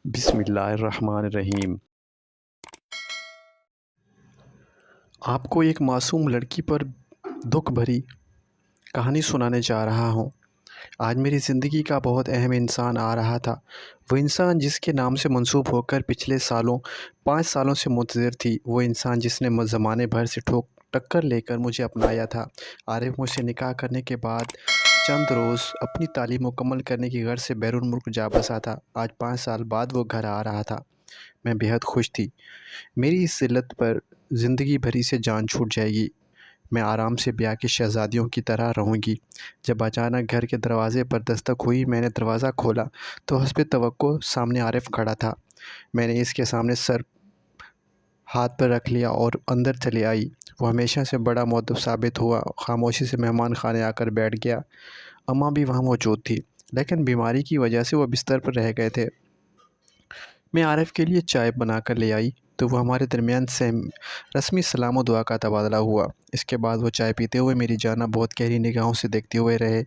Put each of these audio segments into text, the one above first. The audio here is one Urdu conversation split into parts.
بسم اللہ الرحمن الرحیم۔ آپ کو ایک معصوم لڑکی پر دکھ بھری کہانی سنانے جا رہا ہوں۔ آج میری زندگی کا بہت اہم انسان آ رہا تھا، وہ انسان جس کے نام سے منسوب ہو کر پچھلے 5 سالوں سے منتظر تھی، وہ انسان جس نے زمانے بھر سے ٹکر لے کر مجھے اپنایا تھا۔ عارف مجھ سے نکاح کرنے کے بعد چند روز اپنی تعلیم مکمل کرنے کی غرض سے بیرون ملک جا بسا تھا۔ آج 5 سال بعد وہ گھر آ رہا تھا۔ میں بہت خوش تھی۔ میری اس ذلت پر زندگی بھری سے جان چھوٹ جائے گی۔ میں آرام سے بیاہ کی شہزادیوں کی طرح رہوں گی۔ جب اچانک گھر کے دروازے پر دستک ہوئی، میں نے دروازہ کھولا تو حسب توقع سامنے عارف کھڑا تھا۔ میں نے اس کے سامنے سر ہاتھ پر رکھ لیا اور اندر چلی آئی۔ وہ ہمیشہ سے بڑا مؤدب ثابت ہوا، خاموشی سے مہمان خانے آ کر بیٹھ گیا۔ اماں بھی وہاں موجود تھی، لیکن بیماری کی وجہ سے وہ بستر پر رہ گئے تھے۔ میں عارف کے لیے چائے بنا کر لے آئی تو وہ ہمارے درمیان سے رسمی سلام و دعا کا تبادلہ ہوا۔ اس کے بعد وہ چائے پیتے ہوئے میری جانب بہت گہری نگاہوں سے دیکھتے ہوئے رہے،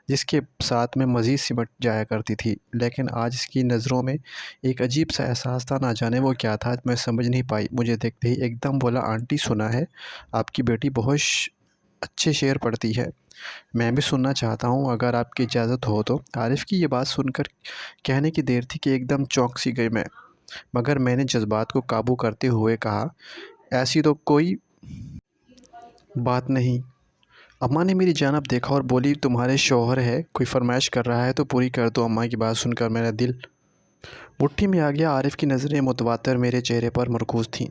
جس کے ساتھ میں مزید سمٹ جایا کرتی تھی۔ لیکن آج اس کی نظروں میں ایک عجیب سا احساس تھا، نہ جانے وہ کیا تھا، میں سمجھ نہیں پائی۔ مجھے دیکھتے ہی ایک دم بولا، آنٹی سنا ہے آپ کی بیٹی بہت اچھے شعر پڑھتی ہے، میں بھی سننا چاہتا ہوں اگر آپ کی اجازت ہو تو۔ عارف کی یہ بات سن کر کہنے کی دیر تھی کہ ایک دم چونک سی گئی میں، مگر میں نے جذبات کو قابو کرتے ہوئے کہا، ایسی تو کوئی بات نہیں۔ اماں نے میری جانب دیکھا اور بولی، تمہارے شوہر ہے، کوئی فرمائش کر رہا ہے تو پوری کر دو۔ اماں کی بات سن کر میرا دل مٹھی میں آ گیا۔ عارف کی نظریں متواتر میرے چہرے پر مرکوز تھیں،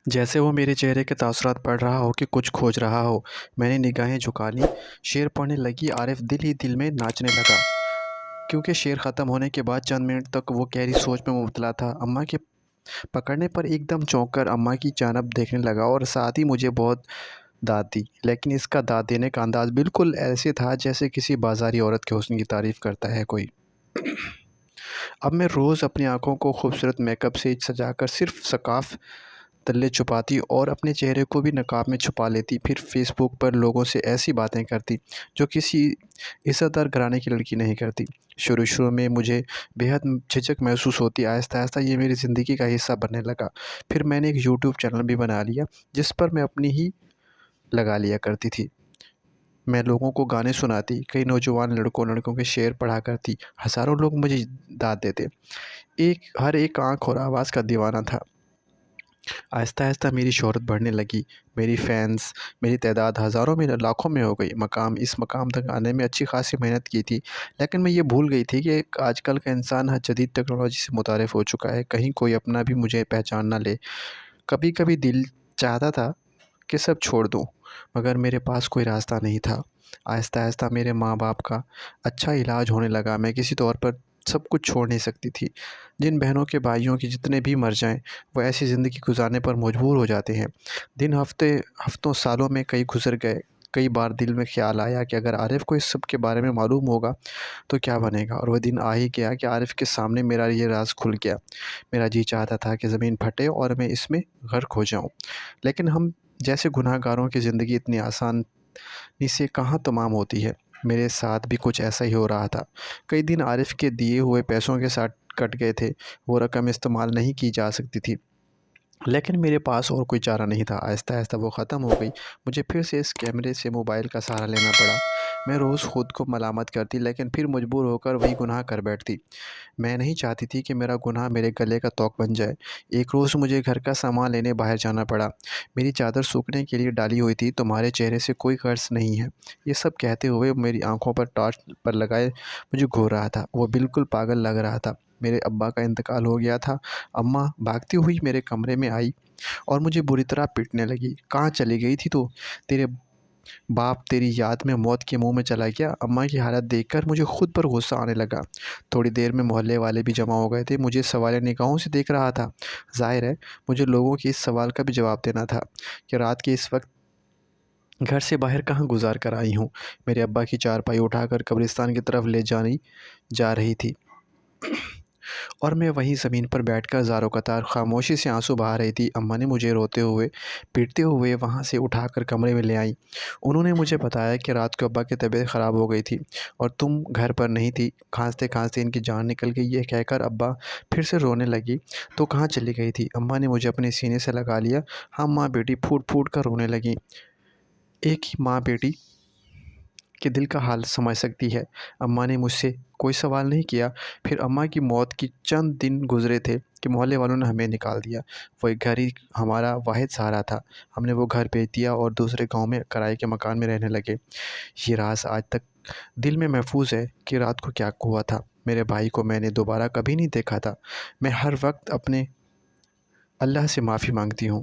جیسے وہ میرے چہرے کے تاثرات پڑھ رہا ہو کہ کچھ کھوج رہا ہو۔ میں نے نگاہیں جھکا لیں، شعر پڑھنے لگی۔ عارف دل ہی دل میں ناچنے لگا، کیونکہ شعر ختم ہونے کے بعد چند منٹ تک وہ گہری سوچ میں مبتلا تھا۔ اماں کے پکڑنے پر ایک دم چونک کر اماں کی جانب دیکھنے لگا اور ساتھ ہی مجھے بہت داد دی، لیکن اس کا داد دینے کا انداز بالکل ایسے تھا جیسے کسی بازاری عورت کے حسن کی تعریف کرتا ہے کوئی۔ اب میں روز اپنی آنکھوں کو خوبصورت میک اپ سے سجا کر صرف سکارف تلے چھپاتی اور اپنے چہرے کو بھی نقاب میں چھپا لیتی، پھر فیس بک پر لوگوں سے ایسی باتیں کرتی جو کسی عزت دار گھرانے کی لڑکی نہیں کرتی۔ شروع میں مجھے بہت جھجک محسوس ہوتی، آہستہ آہستہ یہ میری زندگی کا حصہ بننے لگا۔ پھر میں نے ایک یوٹیوب چینل بھی بنا لیا جس پر میں اپنی ہی لگا لیا کرتی تھی۔ میں لوگوں کو گانے سناتی، کئی نوجوان لڑکوں کے شعر پڑھا کرتی، ہزاروں لوگ مجھے داد دیتے۔ ہر ایک آنکھ اور آواز کا دیوانہ تھا۔ آہستہ آہستہ میری شہرت بڑھنے لگی، میری تعداد ہزاروں میں لاکھوں میں ہو گئی۔ اس مقام تک آنے میں اچھی خاصی محنت کی تھی، لیکن میں یہ بھول گئی تھی کہ آج کل کا انسان جدید ٹیکنالوجی سے متعارف ہو چکا ہے، کہیں کوئی اپنا بھی مجھے پہچان نہ لے۔ کبھی کبھی دل چاہتا تھا کہ سب چھوڑ دوں، مگر میرے پاس کوئی راستہ نہیں تھا۔ آہستہ آہستہ میرے ماں باپ کا اچھا علاج ہونے لگا، میں کسی طور پر سب کچھ چھوڑ نہیں سکتی تھی۔ جن بہنوں کے بھائیوں کی جتنے بھی مر جائیں، وہ ایسی زندگی گزارنے پر مجبور ہو جاتے ہیں۔ دن ہفتوں سالوں میں کئی گزر گئے۔ کئی بار دل میں خیال آیا کہ اگر عارف کو اس سب کے بارے میں معلوم ہوگا تو کیا بنے گا، اور وہ دن آ ہی گیا کہ عارف کے سامنے میرا یہ راز کھل گیا۔ میرا جی چاہتا تھا کہ زمین پھٹے اور میں اس میں غرق ہو جاؤں، لیکن ہم جیسے گناہ گاروں کی زندگی اتنی آسانی سے کہاں تمام ہوتی ہے۔ میرے ساتھ بھی کچھ ایسا ہی ہو رہا تھا۔ کئی دن عارف کے دیے ہوئے پیسوں کے ساتھ کٹ گئے تھے، وہ رقم استعمال نہیں کی جا سکتی تھی، لیکن میرے پاس اور کوئی چارہ نہیں تھا۔ آہستہ آہستہ وہ ختم ہو گئی۔ مجھے پھر سے اس کیمرے سے موبائل کا سہارا لینا پڑا۔ میں روز خود کو ملامت کرتی، لیکن پھر مجبور ہو کر وہی گناہ کر بیٹھتی۔ میں نہیں چاہتی تھی کہ میرا گناہ میرے گلے کا طوق بن جائے۔ ایک روز مجھے گھر کا سامان لینے باہر جانا پڑا۔ میری چادر سوکھنے کے لیے ڈالی ہوئی تھی۔ تمہارے چہرے سے کوئی غرض نہیں ہے، یہ سب کہتے ہوئے میری آنکھوں پر ٹارچ پر لگائے مجھے گھور رہا تھا۔ وہ بالکل پاگل لگ رہا تھا۔ میرے ابا کا انتقال ہو گیا تھا۔ اماں بھاگتی ہوئی میرے کمرے میں آئی اور مجھے بری طرح پیٹنے لگی۔ کہاں چلی گئی تھی تو؟ تیرے باپ تیری یاد میں موت کے منہ میں چلا گیا؟ اماں کی حالت دیکھ کر مجھے خود پر غصہ آنے لگا۔ تھوڑی دیر میں محلے والے بھی جمع ہو گئے تھے، مجھے سوالیہ نگاہوں سے دیکھ رہا تھا۔ ظاہر ہے مجھے لوگوں کے اس سوال کا بھی جواب دینا تھا کہ رات کے اس وقت گھر سے باہر کہاں گزار کر آئی ہوں۔ میرے ابا کی چارپائی اٹھا کر قبرستان کی طرف لے جانی جا رہی تھی۔ اور میں وہیں زمین پر بیٹھ کر زاروں قطار خاموشی سے آنسو بہا رہی تھی۔ اماں نے مجھے روتے ہوئے پیٹتے ہوئے وہاں سے اٹھا کر کمرے میں لے آئیں۔ انہوں نے مجھے بتایا کہ رات کو ابا کی طبیعت خراب ہو گئی تھی اور تم گھر پر نہیں تھی۔ کھانستے کھانستے ان کی جان نکل گئی، یہ کہہ کر ابا پھر سے رونے لگی۔ تو کہاں چلی گئی تھی؟ اماں نے مجھے اپنے سینے سے لگا لیا۔ ہم ماں بیٹی پھوٹ پھوٹ کر رونے لگیں۔ ایک ہی ماں بیٹی کے دل کا حال سمجھ سکتی ہے۔ اماں نے مجھ سے کوئی سوال نہیں کیا۔ پھر اماں کی موت کی چند دن گزرے تھے کہ محلے والوں نے ہمیں نکال دیا۔ وہ ایک گھر ہی ہمارا واحد سہارا تھا۔ ہم نے وہ گھر بیچ دیا اور دوسرے گاؤں میں کرائے کے مکان میں رہنے لگے۔ یہ راز آج تک دل میں محفوظ ہے کہ رات کو کیا ہوا تھا۔ میرے بھائی کو میں نے دوبارہ کبھی نہیں دیکھا تھا۔ میں ہر وقت اپنے اللہ سے معافی مانگتی ہوں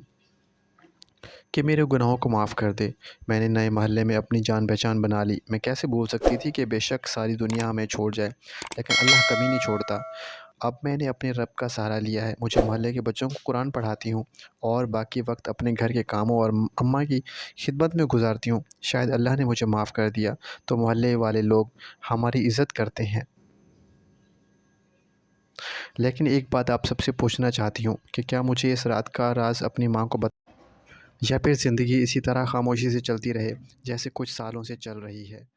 کہ میرے گناہوں کو معاف کر دے۔ میں نے نئے محلے میں اپنی جان پہچان بنا لی۔ میں کیسے بھول سکتی تھی کہ بے شک ساری دنیا ہمیں چھوڑ جائے لیکن اللہ کبھی نہیں چھوڑتا۔ اب میں نے اپنے رب کا سہارا لیا ہے۔ مجھے محلے کے بچوں کو قرآن پڑھاتی ہوں اور باقی وقت اپنے گھر کے کاموں اور اماں کی خدمت میں گزارتی ہوں۔ شاید اللہ نے مجھے معاف کر دیا تو محلے والے لوگ ہماری عزت کرتے ہیں۔ لیکن ایک بات آپ سب سے پوچھنا چاہتی ہوں کہ کیا مجھے اس رات کا راز اپنی ماں کو یا پھر زندگی اسی طرح خاموشی سے چلتی رہے جیسے کچھ سالوں سے چل رہی ہے؟